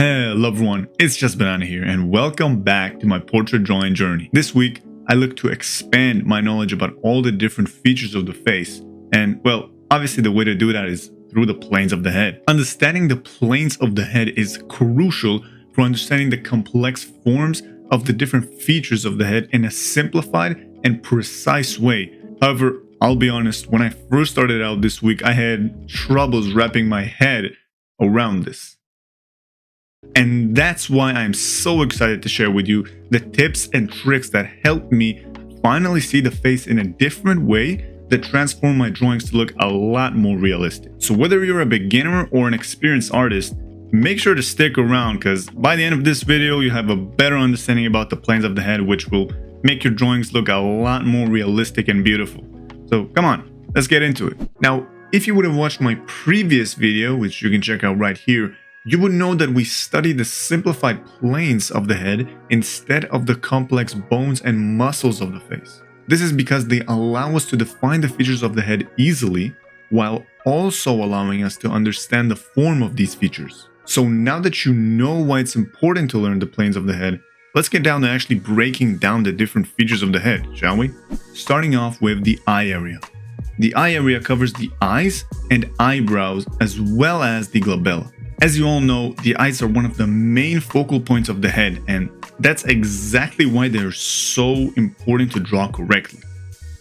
Hello everyone, it's just Banana here and welcome back to my portrait drawing journey. This week, I look to expand my knowledge about all the different features of the face. And well, obviously the way to do that is through the planes of the head. Understanding the planes of the head is crucial for understanding the complex forms of the different features of the head in a simplified and precise way. However, I'll be honest, when I first started out this week, I had troubles wrapping my head around this. And that's why I'm so excited to share with you the tips and tricks that helped me finally see the face in a different way that transform my drawings to look a lot more realistic. So whether you're a beginner or an experienced artist, make sure to stick around because by the end of this video, you have a better understanding about the planes of the head, which will make your drawings look a lot more realistic and beautiful. So come on, let's get into it. Now, if you would have watched my previous video, which you can check out right here, you would know that we study the simplified planes of the head instead of the complex bones and muscles of the face. This is because they allow us to define the features of the head easily, while also allowing us to understand the form of these features. So now that you know why it's important to learn the planes of the head, let's get down to actually breaking down the different features of the head, shall we? Starting off with the eye area. The eye area covers the eyes and eyebrows as well as the glabella. As you all know, the eyes are one of the main focal points of the head, and that's exactly why they're so important to draw correctly.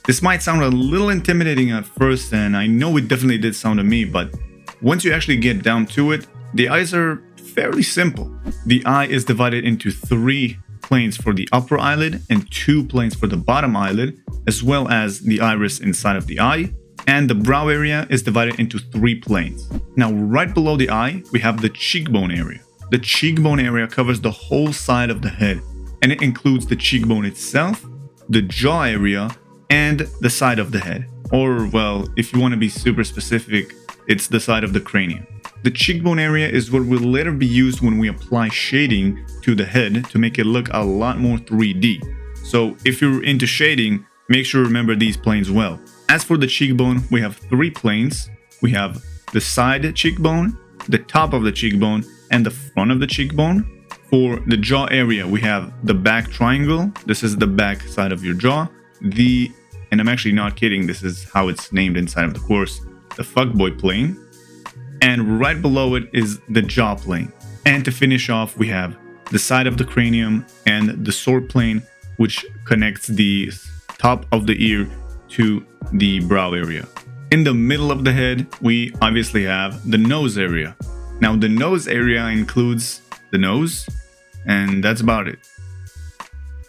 This might sound a little intimidating at first, and I know it definitely did sound to me, but once you actually get down to it, the eyes are fairly simple. The eye is divided into 3 planes for the upper eyelid and 2 planes for the bottom eyelid, as well as the iris inside of the eye. And the brow area is divided into 3 planes. Now, right below the eye, we have the cheekbone area. The cheekbone area covers the whole side of the head, and it includes the cheekbone itself, the jaw area, and the side of the head. Or, well, if you want to be super specific, it's the side of the cranium. The cheekbone area is what will later be used when we apply shading to the head to make it look a lot more 3D. So, if you're into shading, make sure to remember these planes well. As for the cheekbone, we have 3 planes. We have the side cheekbone, the top of the cheekbone, and the front of the cheekbone. For the jaw area, we have the back triangle. This is the back side of your jaw. And I'm actually not kidding, this is how it's named inside of the course, the fuckboy plane. And right below it is the jaw plane. And to finish off, we have the side of the cranium and the sword plane, which connects the top of the ear to the brow area. In the middle of the head, we obviously have the nose area. Now, the nose area includes the nose, and that's about it.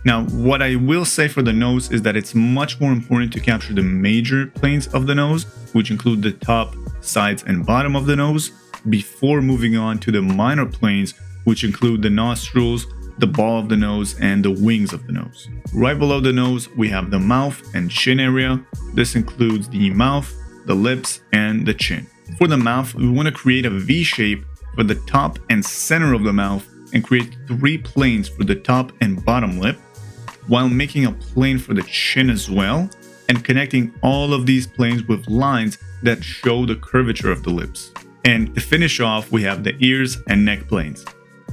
Now, what I will say for the nose is that it's much more important to capture the major planes of the nose, which include the top, sides, and bottom of the nose, before moving on to the minor planes, which include the nostrils, the ball of the nose, and the wings of the nose. Right below the nose, we have the mouth and chin area. This includes the mouth, the lips, and the chin. For the mouth, we want to create a V shape for the top and center of the mouth and create 3 planes for the top and bottom lip, while making a plane for the chin as well, and connecting all of these planes with lines that show the curvature of the lips. And to finish off, we have the ears and neck planes.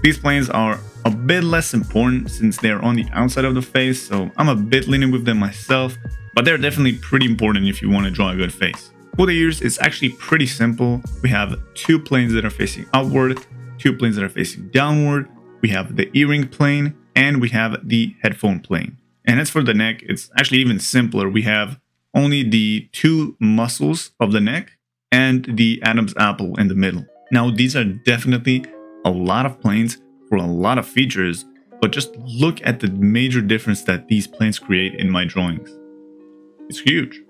These planes are a bit less important since they're on the outside of the face, so I'm a bit lenient with them myself, but they're definitely pretty important if you want to draw a good face. For the ears, it's actually pretty simple. We have 2 planes that are facing upward, 2 planes that are facing downward, we have the earring plane, and we have the headphone plane. And as for the neck, it's actually even simpler. We have only the 2 muscles of the neck and the Adam's apple in the middle. Now, these are definitely a lot of planes for a lot of features, but just look at the major difference that these planes create in my drawings. It's huge.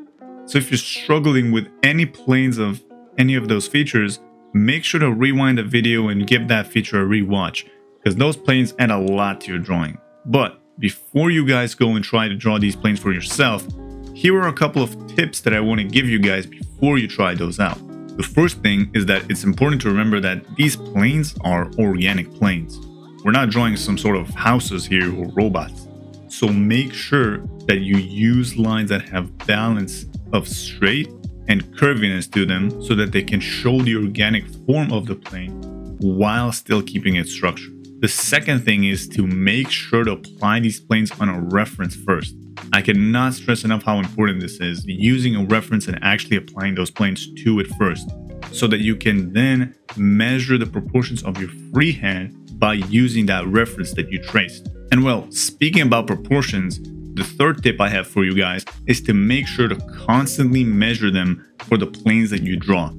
So if you're struggling with any planes of any of those features, make sure to rewind the video and give that feature a rewatch, because those planes add a lot to your drawing. But before you guys go and try to draw these planes for yourself, here are a couple of tips that I want to give you guys before you try those out. The first thing is that it's important to remember that these planes are organic planes. We're not drawing some sort of houses here or robots. So make sure that you use lines that have balance of straight and curviness to them so that they can show the organic form of the plane while still keeping it structured. The second thing is to make sure to apply these planes on a reference first. I cannot stress enough how important this is, using a reference and actually applying those planes to it first, so that you can then measure the proportions of your freehand by using that reference that you traced. And well, speaking about proportions, the third tip I have for you guys is to make sure to constantly measure them for the planes that you draw.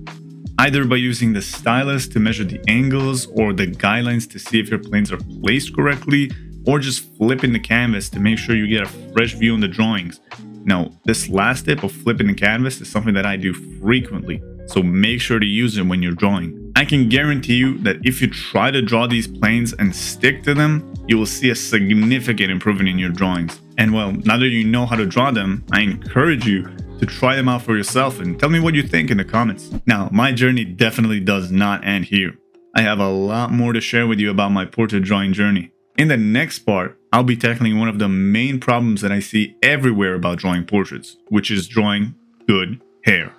Either by using the stylus to measure the angles or the guidelines to see if your planes are placed correctly, or just flipping the canvas to make sure you get a fresh view on the drawings. Now, this last tip of flipping the canvas is something that I do frequently, so make sure to use it when you're drawing. I can guarantee you that if you try to draw these planes and stick to them, you will see a significant improvement in your drawings. And well, now that you know how to draw them, I encourage you to try them out for yourself and tell me what you think in the comments. Now, my journey definitely does not end here. I have a lot more to share with you about my portrait drawing journey. In the next part, I'll be tackling one of the main problems that I see everywhere about drawing portraits, which is drawing good hair.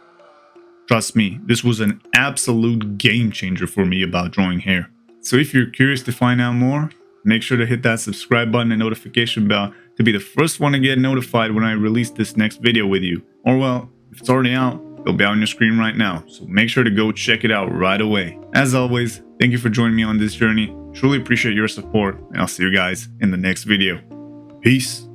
Trust me, this was an absolute game changer for me about drawing hair. So if you're curious to find out more, make sure to hit that subscribe button and notification bell to be the first one to get notified when I release this next video with you. Or well, if it's already out, it'll be on your screen right now, so make sure to go check it out right away. As always, thank you for joining me on this journey. Truly appreciate your support, and I'll see you guys in the next video. Peace.